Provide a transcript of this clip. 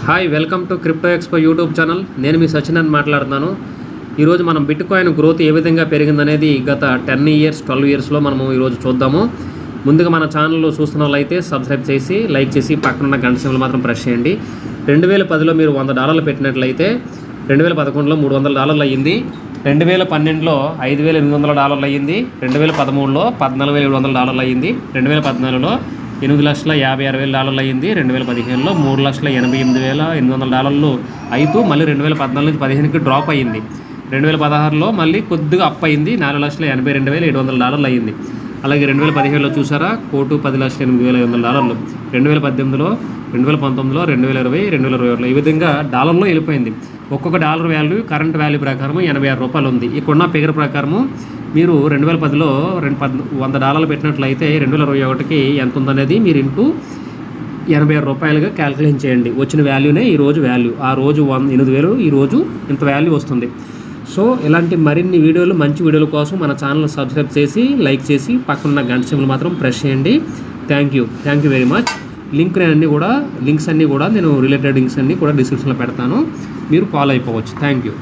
Hi welcome to crypto expo YouTube channel. నేను మీ సచిన్ మాట్లాడుతున్నాను. ఈరోజు మనం బిట్ కాయిన్ గ్రోత్ ఏ విధంగా పెరిగిందనేది గత 10 ఇయర్స్ 12 ఇయర్స్లో మనము ఈరోజు చూద్దాము. ముందుగా మన ఛానల్లో చూస్తున్న వాళ్ళైతే సబ్స్క్రైబ్ చేసి లైక్ చేసి పక్కనున్న గంట సింబల్ మాత్రం ప్రెస్ చేయండి. 2010లో మీరు $100 పెట్టినట్లయితే 2011లో $300 అయ్యింది, 2012లో $5,800 అయ్యింది, 2013లో $14,700 అయ్యింది, 2014లో $8,56,000 అయ్యింది, 2015లో $3,88,800 అవుతూ మళ్ళీ 2014 నుంచి 15కి డ్రాప్ అయ్యింది. 2016లో మళ్ళీ కొద్దిగా అప్ అయింది, $4,82,700 అయ్యింది. అలాగే 2017లో చూసారా $1,10,08,500. 2018లో 2019లో 2020 2021 ఈ విధంగా డాలర్లో వెళ్ళిపోయింది. ఒక్కొక్క డాలర్ వాల్యూ కరెంట్ వాల్యూ ప్రకారం $86 ఉంది. ఇక్కడున్న ఫిగర్ ప్రకారము మీరు 2010లో $100 పెట్టినట్లయితే 2021కి ఎంత ఉందనేది మీరు ఇంటూ $86గా క్యాల్కులేట్ చేయండి. వచ్చిన వాల్యూనే ఈరోజు వాల్యూ. ఆ రోజు 8,000, ఈరోజు ఇంత వాల్యూ వస్తుంది. సో ఇలాంటి మరిన్ని వీడియోలు, మంచి వీడియోల కోసం మన ఛానల్ సబ్స్క్రైబ్ చేసి లైక్ చేసి పక్కన గంట సింబల్ మాత్రం ప్రెస్ చేయండి. Thank you very much. Links అన్నీ కూడా నేను రిలేటెడ్ లింక్స్ అన్నీ కూడా డిస్క్రిప్షన్లో పెడతాను, మీరు ఫాలో అయిపోవచ్చు. Thank you.